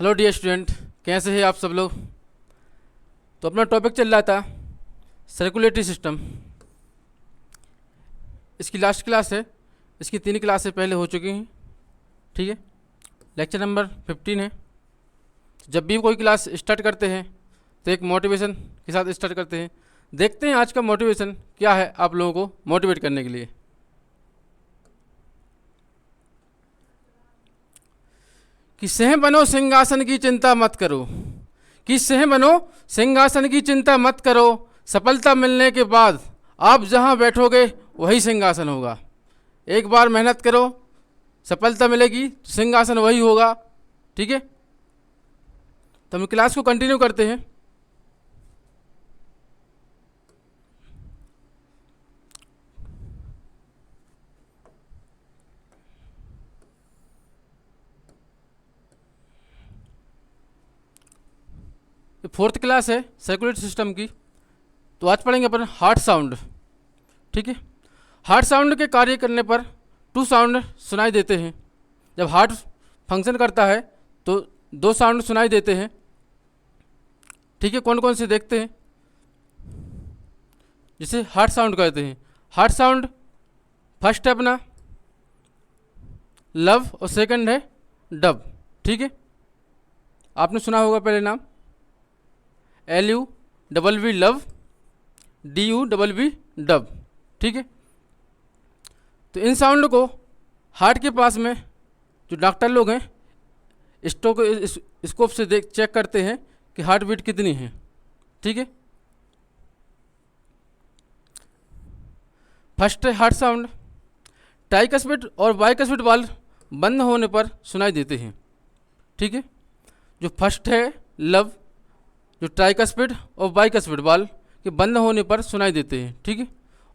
Hello dear student, कैसे हैं आप सब लोग। तो अपना टॉपिक चल रहा था सर्कुलेटरी सिस्टम। इसकी लास्ट क्लास है, इसकी 3 क्लासें पहले हो चुकी हैं। ठीक है, लेक्चर नंबर 15 है। जब भी कोई क्लास स्टार्ट करते हैं तो एक मोटिवेशन के साथ स्टार्ट करते हैं। देखते हैं आज का मोटिवेशन क्या है आप लोगों को मोटिवेट करने के लिए। कि सह बनो सिंहासन की चिंता मत करो, कि सह बनो सिंहासन की चिंता मत करो, सफलता मिलने के बाद आप जहां बैठोगे वही सिंहासन होगा। एक बार मेहनत करो, सफलता मिलेगी तो सिंहासन वही होगा। ठीक है, तो हम क्लास को कंटिन्यू करते हैं। ये 4th क्लास है सर्कुलेटरी सिस्टम की। तो आज पढ़ेंगे अपन हार्ट साउंड। ठीक है, हार्ट साउंड के कार्य करने पर 2 साउंड सुनाई देते हैं। जब हार्ट फंक्शन करता है तो 2 साउंड सुनाई देते हैं। ठीक है, कौन कौन से देखते हैं। जिसे हार्ट साउंड कहते हैं। हार्ट साउंड फर्स्ट है अपना लव और सेकंड है डब। ठीक है, आपने सुना होगा पहले नाम LUVV लव, DUVV डब। ठीक है, तो इन साउंड को हार्ट के पास में जो डॉक्टर लोग हैं स्कोप से चेक करते हैं कि हार्ट बीट कितनी है। ठीक है, फर्स्ट है हार्ट साउंड। ट्राइकस्पिड और बाइकस्पिड वाल्व बंद होने पर सुनाई देते हैं। ठीक है, जो फर्स्ट है लव, जो ट्राइकस्पिड और बाइकस्पिड वाल्व के बंद होने पर सुनाई देते हैं। ठीक है,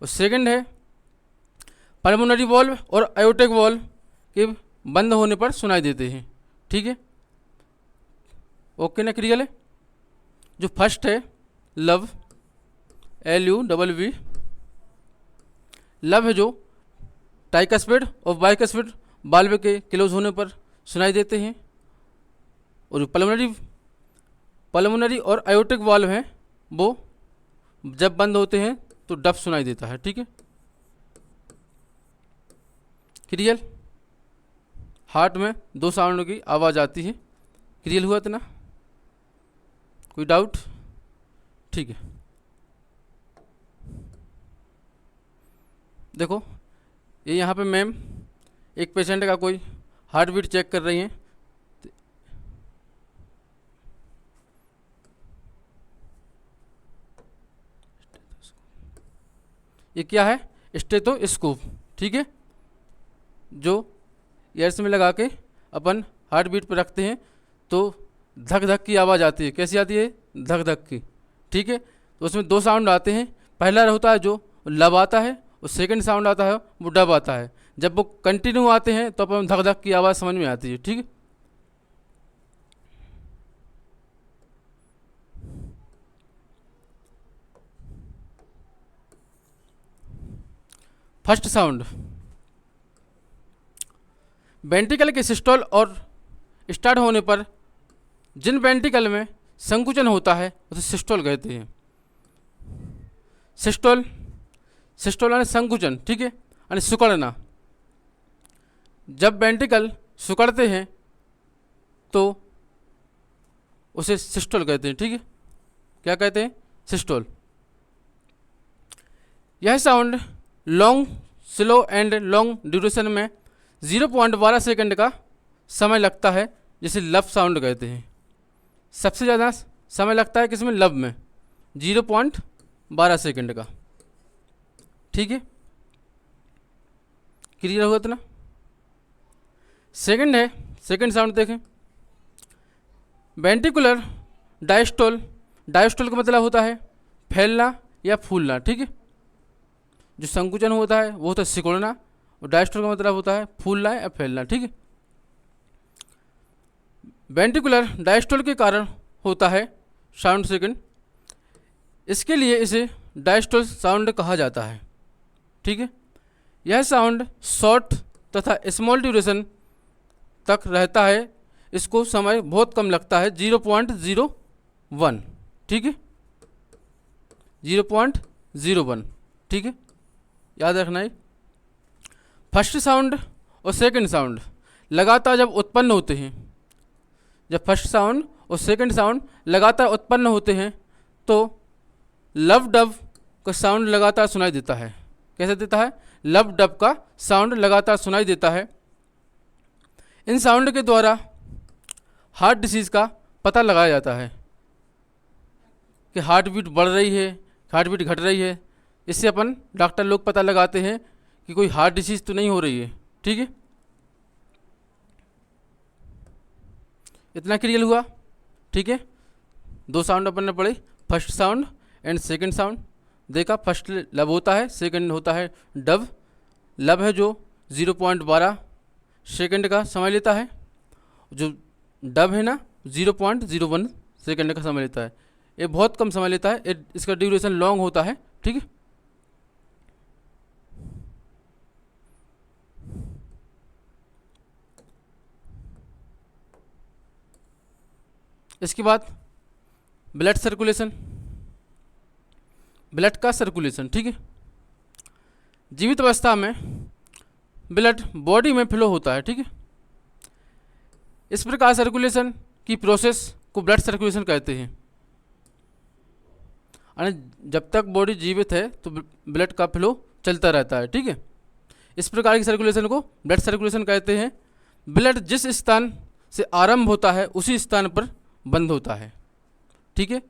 और सेकंड है पल्मोनरी वॉल्व और आयोटिक वॉल्व के बंद होने पर सुनाई देते हैं। ठीक है, ओके ना, क्लियर है। जो फर्स्ट है लव, LUVV लव है जो ट्राइकस्पिड और बाइकस्पिड वाल्व के क्लोज होने पर सुनाई देते हैं। और जो पल्मोनरी और आयोटिक वाल्व हैं वो जब बंद होते हैं तो डब सुनाई देता है। ठीक है, क्लियर। हार्ट में 2 साउंड की आवाज़ आती है। क्लियर हुआ इतना, कोई डाउट। ठीक है, देखो ये यहाँ पे मैम एक पेशेंट का कोई हार्ट बीट चेक कर रही हैं। ये क्या है, स्टेथोस्कोप। ठीक है, जो ईयर्स में लगा के अपन हार्ट बीट पर रखते हैं तो धक धक की आवाज़ आती है। कैसी आती है, धक धक की। ठीक है, तो उसमें 2 साउंड आते हैं। पहला होता है जो लब आता है और सेकंड साउंड आता है वो डब आता है। जब वो कंटिन्यू आते हैं तो अपन धक धक की आवाज़ समझ में आती है। ठीक है, फर्स्ट साउंड वेंट्रिकल के सिस्टोल और स्टार्ट होने पर जिन वेंट्रिकल में संकुचन होता है उसे सिस्टोल कहते हैं। सिस्टोल यानी संकुचन। ठीक है, यानी सिकुड़ना। जब वेंट्रिकल सिकुड़ते हैं तो उसे सिस्टोल कहते हैं। ठीक है, क्या कहते हैं, सिस्टोल। यह sound long, slow and long duration में 0.12 सेकंड का समय लगता है, जिसे लब साउंड कहते हैं। सबसे ज़्यादा समय लगता है किसमें, लब में, 0.12 सेकंड का। ठीक है, क्लियर होगा इतना। सेकंड है, सेकंड साउंड देखें, वेंट्रिकुलर डायस्टोल। डायस्टोल का मतलब होता है फैलना या फूलना। ठीक है, जो संकुचन होता है वो होता है सिकुड़ना, और डायस्टोल का मतलब होता है फूलना या फैलना। ठीक है, वेंट्रिकुलर डायस्टोल के कारण होता है साउंड सेकंड। इसके लिए इसे डायस्टोल साउंड कहा जाता है। ठीक है, यह साउंड शॉर्ट तथा स्मॉल ड्यूरेशन तक रहता है। इसको समय बहुत कम लगता है, 0.01, ठीक है, 0.01, ठीक है, याद रखना है। फर्स्ट साउंड और सेकंड साउंड लगातार जब उत्पन्न होते हैं, जब फर्स्ट साउंड और सेकंड साउंड लगातार उत्पन्न होते हैं तो लव डब का साउंड लगातार सुनाई देता है। कैसे देता है? लव डब का साउंड लगातार सुनाई देता है। इन साउंड के द्वारा हार्ट डिसीज़ का पता लगाया जाता है कि हार्ट बीट बढ़ रही है, हार्ट बीट घट रही है। इससे अपन डॉक्टर लोग पता लगाते हैं कि कोई हार्ट डिसीज़ तो नहीं हो रही है, ठीक है। इतना क्लियर हुआ, ठीक है। दो साउंड अपन ने पढ़े, first sound and second sound. देखा, फर्स्ट लब होता है, सेकंड होता है डब। लब है जो 0.12 सेकंड का समय लेता है, जो डब है ना 0.01 सेकंड का समय लेता है। ये बहुत कम समय लेता है, इसका ड्यूरेशन लॉन्ग होता है, ठीक है। इसके बाद ब्लड सर्कुलेशन, ब्लड का सर्कुलेशन, ठीक है। जीवित अवस्था में ब्लड बॉडी में फ्लो होता है, ठीक है। इस प्रकार सर्कुलेशन की प्रोसेस को ब्लड सर्कुलेशन कहते हैं। यानी जब तक बॉडी जीवित है तो ब्लड का फ्लो चलता रहता है, ठीक है। इस प्रकार की सर्कुलेशन को ब्लड सर्कुलेशन कहते हैं। ब्लड जिस स्थान से आरंभ होता है उसी स्थान पर बंद होता है, ठीक है।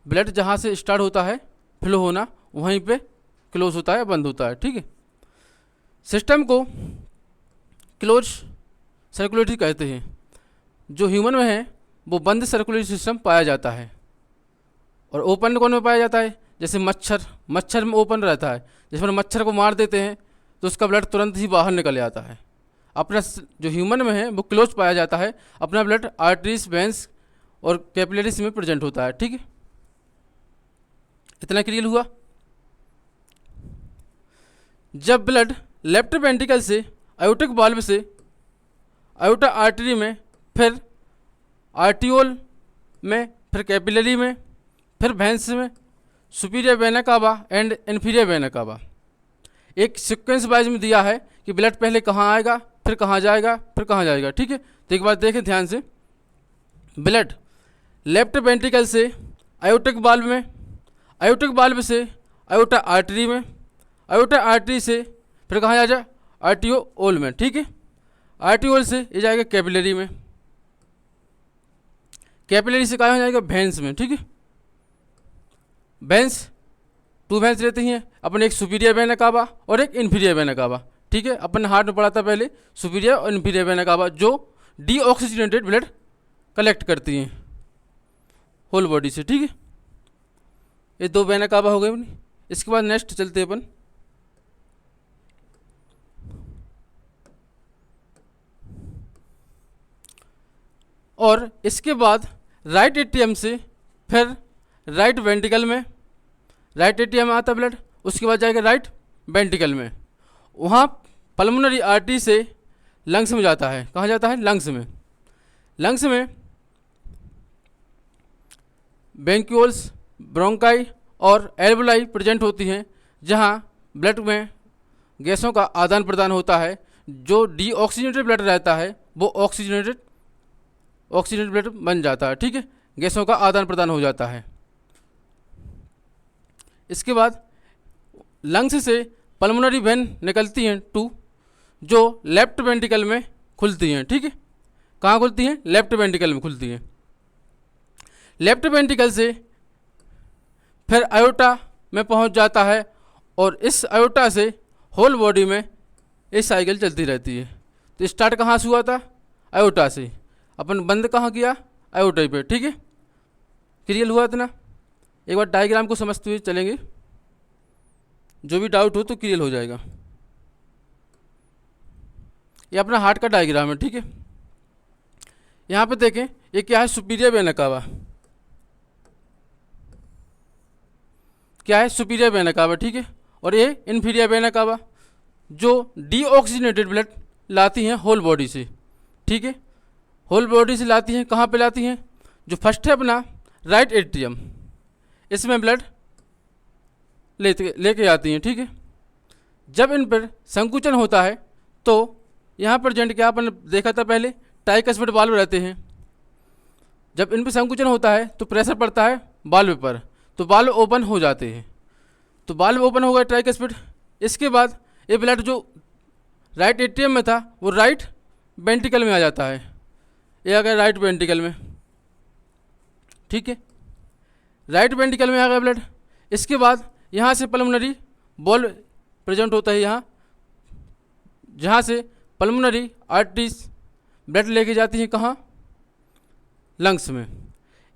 ब्लड जहाँ से स्टार्ट होता है फ्लो होना, वहीं पे क्लोज होता है, बंद होता है, ठीक है। सिस्टम को क्लोज सर्कुलेटरी कहते हैं। जो ह्यूमन में है वो बंद सर्कुलेटरी सिस्टम पाया जाता है। और ओपन कौन में पाया जाता है? जैसे मच्छर में ओपन रहता है। जिसमें मच्छर को मार देते हैं तो उसका ब्लड तुरंत ही बाहर निकल जाता है। अपना जो ह्यूमन में है वो क्लोज पाया जाता है। अपना ब्लड आर्टरीज, वेंस और कैपिलरीज में प्रेजेंट होता है, ठीक है। इतना क्लियर हुआ। जब ब्लड लेफ्ट वेंट्रिकल से आयोटिक वाल्व से आयोटा आर्टरी में, फिर आर्टियोल में, फिर कैपिलरी में, फिर वेंस में, superior vena cava and inferior vena cava, एक सीक्वेंस वाइज में दिया है कि ब्लड पहले कहाँ आएगा, फिर कहाँ जाएगा, फिर कहाँ जाएगा, ठीक है। तो एक बार देखें ध्यान से। ब्लड लेफ्ट वेंट्रिकल से आयोटिक वाल्व में, आयोटिक वाल्व से आयोटा आर्टरी में, आयोटा आर्टरी से फिर कहाँ जाए? आर्टियोल में, ठीक है। आर्टियोल से ये जाएगा कैपिलरी में, कैपिलरी से कहाँ जाएगा? वेंस में, ठीक है। वेंस, 2 वेंस रहती हैं अपन, एक सुपीरियर वेना कावा और एक इन्फीरियर वेना कावा, ठीक है। अपन हार्ट में पढ़ा था पहले सुपीरियर और इन्फीरियर वेना कावा, जो डीऑक्सीजनेटेड ब्लड कलेक्ट करती हैं होल बॉडी से, ठीक है। ये 2 वेना कावा हो गए अपनी। इसके बाद नेक्स्ट चलते हैं अपन और इसके बाद राइट एट्रियम से फिर राइट वेंट्रिकल में, राइट एट्रियम में आता ब्लड, उसके बाद जाएगा राइट वेंट्रिकल में, वहाँ पल्मोनरी आर्टरी से लंग्स में जाता है। कहाँ जाता है? लंग्स में। लंग्स में ब्रोंक्यूल्स, ब्रोंकाई और एल्वोलाई प्रेजेंट होती हैं, जहाँ ब्लड में गैसों का आदान प्रदान होता है। जो डीऑक्सीजनेटेड ब्लड रहता है वो ऑक्सीजनेटेड ब्लड बन जाता है, ठीक है। गैसों का आदान प्रदान हो जाता है। इसके बाद लंग्स से पल्मोनरी वेन निकलती हैं 2, जो लेफ्ट वेंट्रिकल में खुलती हैं, ठीक है। कहाँ खुलती हैं? लेफ्ट वेंट्रिकल में खुलती हैं। लेफ्ट वेंट्रिकल से फिर आयोटा में पहुंच जाता है और इस आयोटा से होल बॉडी में ये साइकिल चलती रहती है। तो स्टार्ट कहाँ से हुआ था? आयोटा से। अपन बंद कहाँ किया? आयोटा पे, ठीक है। क्लियर हुआ इतना? एक बार डायग्राम को समझते हुए चलेंगे, जो भी डाउट हो तो क्लियर हो जाएगा। ये अपना हार्ट का डायग्राम है, ठीक है। यहाँ पे देखें ये क्या है? Superior vena cava. क्या है? सुपीरियर वेना कावा, ठीक है। और ये इन्फीरियर वेना कावा, जो डीऑक्सीजनेटेड ब्लड लाती हैं होल बॉडी से, ठीक है। होल बॉडी से लाती हैं, कहाँ पे लाती हैं, जो फर्स्ट है अपना राइट एट्रियम, इसमें ब्लड लेके आती हैं। ठीक है, जब इन पर संकुचन होता है तो यहाँ पर जेंट क्या अपन देखा था पहले, ट्राइकस्पिड वाल्व रहते हैं। जब इन पर संकुचन होता है तो प्रेशर पड़ता है वाल्व पर, तो वाल्व ओपन हो जाते हैं। तो वाल्व ओपन हो गया ट्राइकस्पिड। इसके बाद ये ब्लड जो राइट एट्रियम में था वो राइट वेंट्रिकल में आ जाता है, ये आ गया राइट वेंट्रिकल में। ठीक है, राइट वेंट्रिकल में आ गया ब्लड। इसके बाद यहाँ से पल्मोनरी बॉल प्रेजेंट होता है, यहाँ जहाँ से पल्मोनरी आर्टरीज ब्लड लेके जाती हैं, कहाँ, लंग्स में।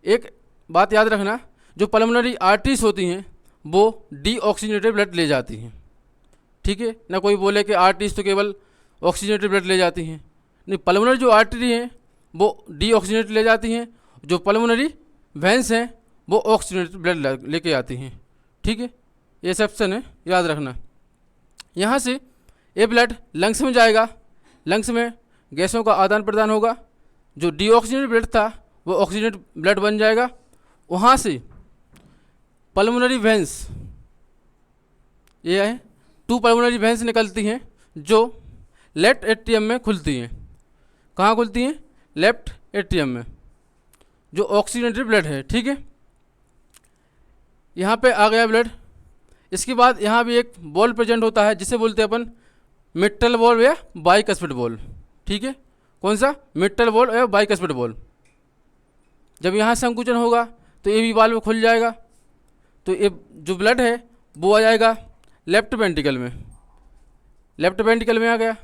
एक बात याद रखना, जो पल्मोनरी आर्टरीज होती हैं वो डीऑक्सीजनेटेड ब्लड ले जाती हैं। ठीक है, ना कोई बोले कि आर्टरीज तो केवल ऑक्सीजनेटेड ब्लड ले जाती हैं, नहीं, पल्मोनरी जो आर्टरी हैं वो डीऑक्सीजनेटेड ले जाती हैं, जो पल्मोनरी वेंस हैं वो ऑक्सीजनेटेड ब्लड लेके आती हैं। ठीक है, ये एक्सेप्शन है, याद रखना। यहाँ से ये ब्लड लंग्स में जाएगा, लंग्स में गैसों का आदान प्रदान होगा, जो डीऑक्सीजनेटेड ब्लड था वो ऑक्सीजनेटेड ब्लड बन जाएगा। वहाँ से पल्मोनरी वेंस, ये है 2 पल्मोनरी वेंस निकलती हैं जो लेफ्ट एट्रियम में खुलती हैं। कहाँ खुलती हैं, लेफ्ट एट्रियम में, जो ऑक्सीजनेटेड ब्लड है। ठीक है, यहाँ पे आ गया ब्लड। इसके बाद यहाँ भी एक बॉल प्रेजेंट होता है जिसे बोलते हैं अपन मिट्टल बॉल या बाइकस्पिड बॉल। ठीक है, कौन सा, मिट्टल बॉल या बाइकस्पिड बॉल। जब यहाँ संकुचन होगा तो ये भी वाल्व खुल जाएगा, तो ये जो ब्लड है वो आ जाएगा लेफ्ट वेंट्रिकल में, लेफ्ट वेंट्रिकल में आ गया।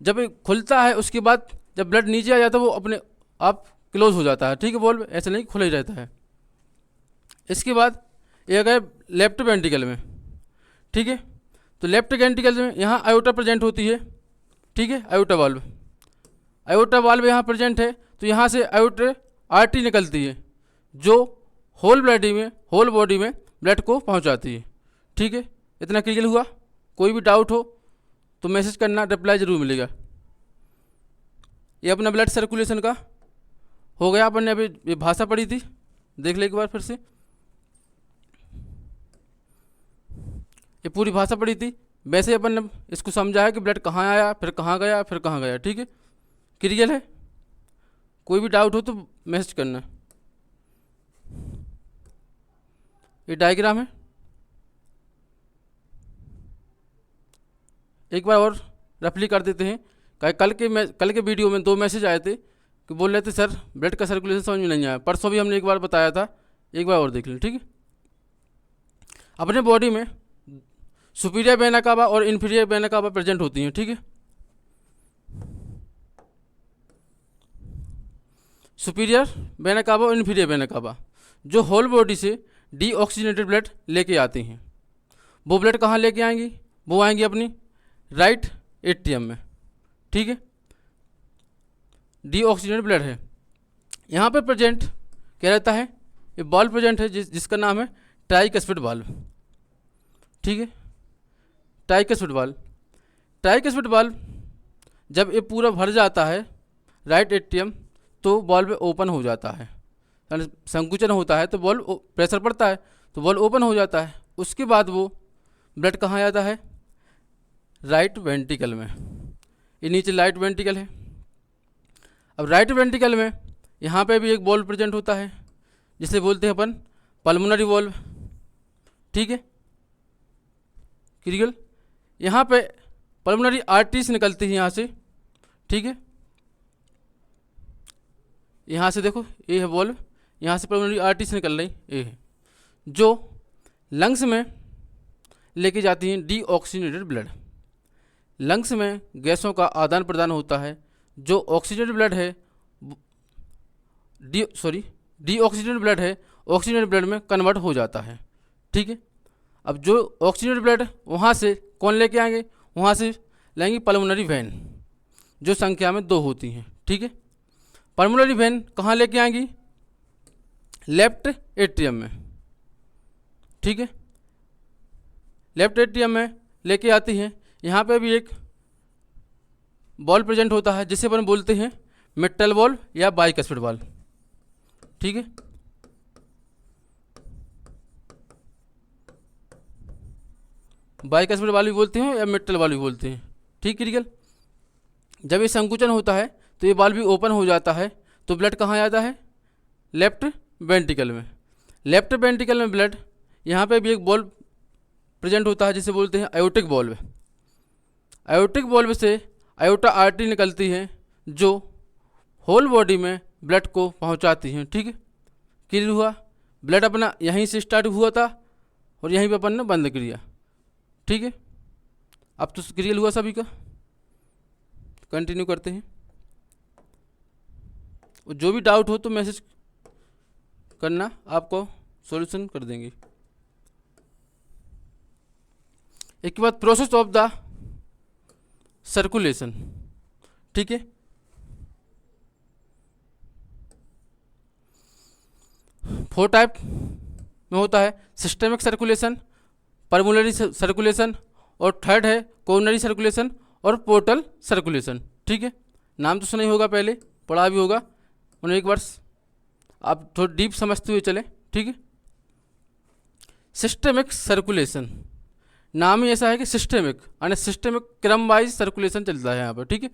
जब ये खुलता है उसके बाद जब ब्लड नीचे आ जाता है वो अपने आप क्लोज हो जाता है। ठीक है, बॉल्व ऐसे नहीं खुला ही रहता है। इसके बाद ये आ गया लेफ्ट वेंट्रिकल में। ठीक है, तो लेफ्ट वेंट्रिकल में यहाँ आयोटा प्रेजेंट होती है। ठीक है, आयोटा वाल्व, आयोटा वाल्व यहाँ प्रेजेंट है, तो यहाँ से आयोटा आर्टरी निकलती है जो होल बॉडी में ब्लड को पहुँचाती है। ठीक है, इतना क्लियर हुआ। कोई भी डाउट हो तो मैसेज करना, रिप्लाई जरूर मिलेगा। ये अपना ब्लड सर्कुलेशन का हो गया। अपन ने अभी ये भाषा पढ़ी थी, देख ले एक बार फिर से। ये पूरी भाषा पढ़ी थी, वैसे अपन ने इसको समझा है कि ब्लड कहाँ आया, फिर कहाँ गया, फिर कहाँ गया। ठीक है, क्लियर है। कोई भी डाउट हो तो मैसेज करना। ये डायग्राम है, एक बार और रफली कर देते हैं। कल के वीडियो में 2 मैसेज आए थे कि बोल रहे थे सर ब्लड का सर्कुलेशन समझ में नहीं आया। परसों भी हमने एक बार बताया था, एक बार और देख लें। ठीक है, अपने बॉडी में सुपीरियर वेना कावा और इन्फीरियर वेना कावा प्रेजेंट होती हैं। ठीक है, सुपीरियर वेना कावा और इन्फीरियर वेना कावा जो होल बॉडी से डीऑक्सीजनेटेड ब्लड लेके आती हैं। वो ब्लड कहाँ लेके आएंगी, वो आएंगी अपनी राइट एट्रियम में। ठीक है, डीऑक्सीजनेटेड ब्लड है। यहाँ पे प्रेजेंट क्या रहता है, ये वाल्व प्रेजेंट है जिसका नाम है ट्राइकस्पिड वाल्व। ठीक है, ट्राइकस्पिड वाल्व जब ये पूरा भर जाता है राइट एट्रियम तो वाल्व ओपन हो जाता है, यानी संकुचन होता है तो वाल्व प्रेशर पड़ता है तो वाल्व ओपन हो जाता है। उसके बाद वो ब्लड कहाँ जाता है, राइट वेंट्रिकल में। ये नीचे राइट वेंट्रिकल है। अब राइट वेंट्रिकल में यहाँ पे भी एक बॉल प्रेजेंट होता है जिसे बोलते हैं अपन पल्मोनरी वॉल्व। ठीक है, क्लियर। यहाँ पे पल्मोनरी आर्टरीज निकलती है यहाँ से। ठीक है, यहाँ से देखो ये है वॉल्व, यहाँ से पल्मोनरी आर्टरीज निकल रही, ये है जो लंग्स में लेके जाती हैं डीऑक्सीजनेटेड ब्लड। लंग्स में गैसों का आदान प्रदान होता है, जो ऑक्सीजनेटेड ब्लड है डीऑक्सीजनेटेड ब्लड है ऑक्सीजनेटेड ब्लड में कन्वर्ट हो जाता है। ठीक है, अब जो ऑक्सीजनेटेड ब्लड वहाँ से कौन लेके आएंगे, वहाँ से लाएंगे पल्मोनरी वेन जो संख्या में 2 होती हैं। ठीक है, पल्मोनरी वेन कहाँ लेके आएंगी, लेफ्ट एट्रियम में। ठीक है, लेफ्ट एट्रियम में लेके आती हैं। यहाँ पे भी एक बॉल प्रेजेंट होता है जिसे अपन बोलते हैं मिट्टल वाल्व या बाइकस्पिड वाल्व। ठीक है, बाइकस्पिड वाल्व भी बोलते हैं या मिट्टल वाल्व भी बोलते हैं। ठीक क्रिटिकल, जब ये संकुचन होता है तो ये वाल्व भी ओपन हो जाता है, तो ब्लड कहाँ जाता है, लेफ्ट वेंट्रिकल में। लेफ्ट वेंट्रिकल में ब्लड, यहाँ पे भी एक बॉल्व प्रेजेंट होता है जिसे बोलते हैं आयोटिक बॉल्व। आयोटिक बॉल्व से आयोटा आर्टरी निकलती है जो होल बॉडी में ब्लड को पहुंचाती है। ठीक है, क्लियर हुआ। ब्लड अपना यहीं से स्टार्ट हुआ था और यहीं पे अपन ने बंद किया। ठीक है, अब तो क्लियर हुआ सभी का। कंटिन्यू करते हैं, और जो भी डाउट हो तो मैसेज करना, आपको सॉल्यूशन कर देंगे। एक के बाद प्रोसेस ऑफ द सर्कुलेशन। ठीक है, फोर टाइप में होता है, सिस्टेमिक सर्कुलेशन, पल्मोनरी सर्कुलेशन, और थर्ड है कोरोनरी सर्कुलेशन और पोर्टल सर्कुलेशन। ठीक है, नाम तो सुना ही होगा, पहले पढ़ा भी होगा, उन्हें एक बार आप थोड़ा डीप समझते हुए चलें। ठीक है, सिस्टेमिक सर्कुलेशन, नाम ही ऐसा है कि सिस्टेमिक, यानी सिस्टेमिक क्रम वाइज सर्कुलेशन चलता है यहाँ पर। ठीक है,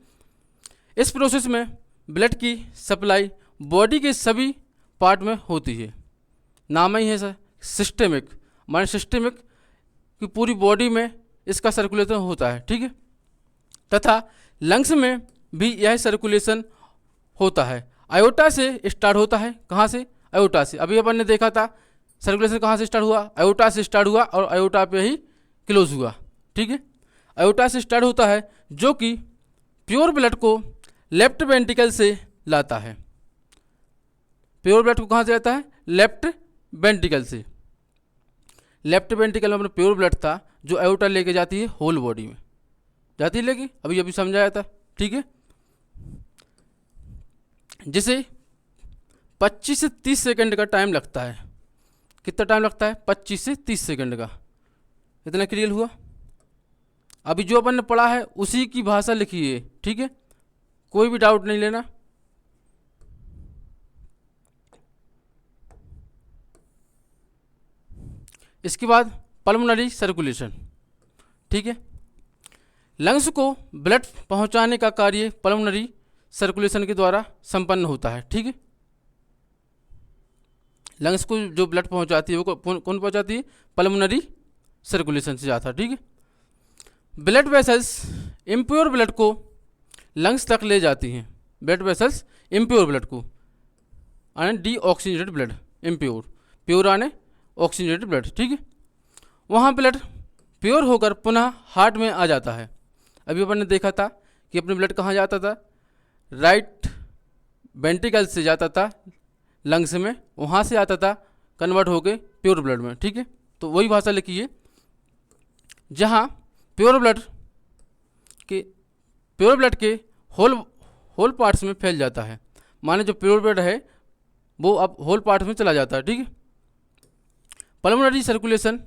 इस प्रोसेस में ब्लड की सप्लाई बॉडी के सभी पार्ट में होती है। नाम ही है सर सिस्टेमिक, माने सिस्टेमिक कि पूरी बॉडी में इसका सर्कुलेशन होता है। ठीक है, तथा लंग्स में भी यह सर्कुलेशन होता है। आयोटा से स्टार्ट होता है, कहाँ से, आयोटा से। अभी अपन ने देखा था सर्कुलेशन कहाँ से स्टार्ट हुआ, आयोटा से स्टार्ट हुआ और आयोटा पे ही क्लोज हुआ। ठीक है, आयोटा से स्टार्ट होता है जो कि प्योर ब्लड को लेफ्ट वेंट्रिकल से लाता है। प्योर ब्लड को कहाँ से लाता है, लेफ्ट वेंट्रिकल से। लेफ्ट वेंट्रिकल में अपना प्योर ब्लड था जो आयोटा लेके जाती है होल बॉडी में, जाती है लेके, अभी अभी समझाया था। ठीक है, जिसे 25 से 30 सेकंड का टाइम लगता है। कितना टाइम लगता है, 25 से 30 सेकंड का। इतना क्लियर हुआ। अभी जो अपन ने पढ़ा है उसी की भाषा लिखी है। ठीक है, कोई भी डाउट नहीं लेना। इसके बाद पल्मोनरी सर्कुलेशन। ठीक है, लंग्स को ब्लड पहुंचाने का कार्य पल्मोनरी सर्कुलेशन के द्वारा संपन्न होता है। ठीक है, लंग्स को जो ब्लड पहुंचाती है वो कौन पहुंचाती है, पल्मोनरी सर्कुलेशन से जाता है। ठीक है, ब्लड वेसल्स इम्प्योर ब्लड को लंग्स तक ले जाती हैं। ब्लड वेसल्स इम्प्योर ब्लड को, आने D oxygenated blood, impure, pure आने ऑक्सीजनेटेड ब्लड। ठीक है, वहाँ ब्लड प्योर होकर पुनः हार्ट में आ जाता है। अभी अपन ने देखा था कि अपने ब्लड कहाँ जाता था, राइट वेंट्रिकल से जाता था लंग्स में, वहाँ से आता था कन्वर्ट होके प्योर ब्लड में। ठीक है, तो वही भाषा लिखी है जहाँ प्योर ब्लड के होल पार्ट्स में फैल जाता है। माने जो प्योर ब्लड है वो अब होल पार्ट्स में चला जाता है। ठीक है, पल्मोनरी सर्कुलेशन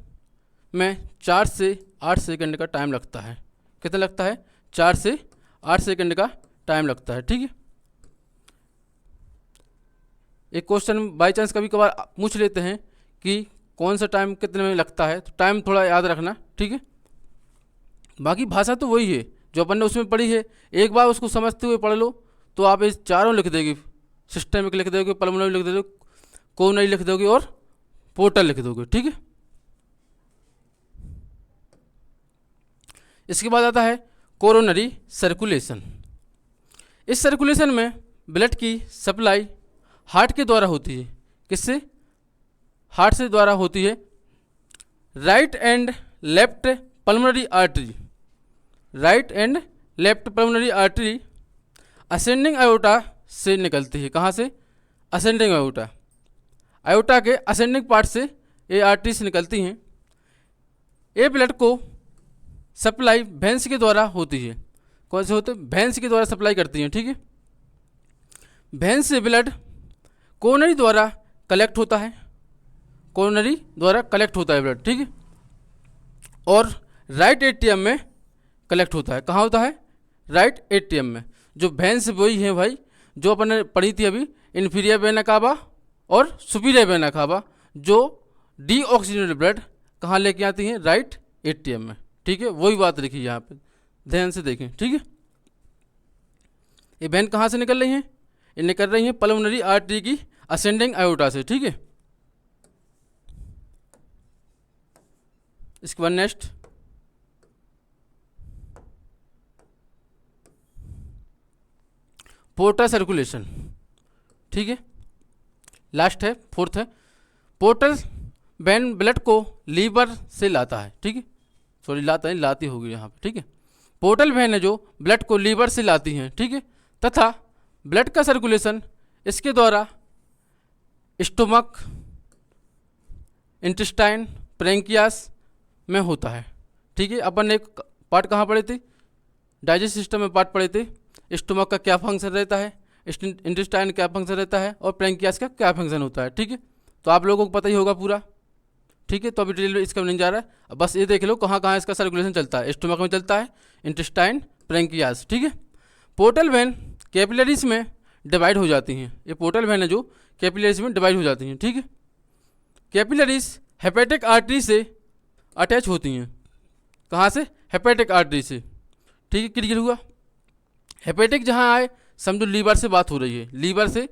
में 4 से 8 सेकंड का टाइम लगता है। कितना लगता है, 4 से 8 सेकंड का टाइम लगता है। ठीक है, एक क्वेश्चन बाई चांस कभी कभार पूछ लेते हैं कि कौन सा टाइम कितने में लगता है, तो टाइम थोड़ा याद रखना। ठीक है, बाकी भाषा तो वही है जो अपन ने उसमें पढ़ी है। एक बार उसको समझते हुए पढ़ लो तो आप इस चारों लिख देगी, सिस्टेमिक लिख दोगे, पल्मोनरी लिख दोगे, कोरोनरी लिख दोगे और पोर्टल लिख दोगे। ठीक है, इसके बाद आता है कोरोनरी सर्कुलेशन। इस सर्कुलेशन में ब्लड की सप्लाई हार्ट के द्वारा होती है। किससे, हार्ट से द्वारा होती है। Right and left pulmonary artery, right and left pulmonary artery ascending iota से निकलती है। कहाँ से, असेंडिंग आयोटा, आयोटा के असेंडिंग पार्ट से ये आर्टरी से निकलती हैं। ये ब्लड को सप्लाई वेंस के द्वारा होती है। कौन से होते हैं, वेंस के द्वारा सप्लाई करती हैं। ठीक है, वेंस से ब्लड कोरोनरी द्वारा कलेक्ट होता है, कोरोनरी द्वारा कलेक्ट होता है ब्लड। ठीक है, और राइट एट्रियम में कलेक्ट होता है। कहाँ होता है, राइट एट्रियम में। जो वेंस वही है भाई जो अपन ने पढ़ी थी अभी, इन्फीरियर वेना कावा और सुपीरियर वेना कावा, जो डीऑक्सीजनेटेड ब्लड कहाँ लेके आती हैं, राइट एट्रियम में। ठीक है, वही बात लिखी यहाँ पे, ध्यान से देखें। ठीक है, ये वेन कहाँ से निकल रही हैं, ये निकल रही हैं पल्मोनरी आर्टरी की असेंडिंग आयोटा से। ठीक है, इसके बाद नेक्स्ट पोर्टल सर्कुलेशन। ठीक है, लास्ट है, फोर्थ है, पोर्टल वेन ब्लड को लीवर से लाता है। ठीक है, सॉरी लाता है, लाती होगी यहाँ पे। ठीक है, पोर्टल वेन है जो ब्लड को लीवर से लाती हैं। ठीक है, तथा ब्लड का सर्कुलेशन इसके द्वारा स्टोमक, इंटेस्टाइन, प्रेंकियास में होता है। ठीक है, अपन ने एक पार्ट कहाँ पढ़े थे, डाइजेस्ट सिस्टम में पार्ट पढ़े थे, स्टोमक का क्या फंक्शन रहता है, इंटेस्टाइन क्या फंक्शन रहता है, और प्रेंकियास का क्या फंक्शन होता है। ठीक है, तो आप लोगों को पता ही होगा पूरा। ठीक है, तो अभी डिटेल इसका नहीं जा रहा है, बस ये देख लो कहाँ कहाँ इसका सर्कुलेशन चलता है, स्टोमक में चलता है, इंटेस्टाइन, प्रेंकियास। ठीक है, पोर्टल वेन कैपिलरीज में डिवाइड हो जाती हैं, ये पोर्टल वेन है जो कैपिलरीज में डिवाइड हो जाती हैं। ठीक है, कैपिलरीज हेपेटिक आर्टरी से अटैच होती हैं, कहाँ से, हेपेटिक आर्टरी से। ठीक है, क्लियर हुआ। हेपेटिक जहाँ आए समझो लीवर से बात हो रही है, लीवर से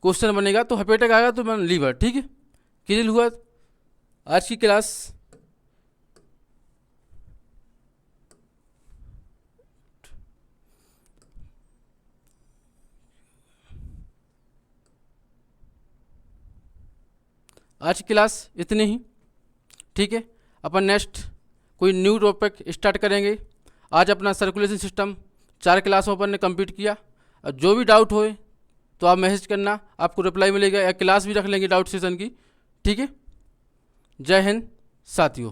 क्वेश्चन बनेगा तो हेपेटिक आएगा तो लीवर। ठीक है, क्लियर हुआ। आज की क्लास इतनी ही। ठीक है, अपन नेक्स्ट कोई न्यू टॉपिक स्टार्ट करेंगे। आज अपना सर्कुलेशन सिस्टम 4 क्लासों अपन ने कंप्लीट किया। और जो भी डाउट होए तो आप मैसेज करना, आपको रिप्लाई मिलेगा, या क्लास भी रख लेंगे डाउट सेशन की। ठीक है, जय हिंद साथियों।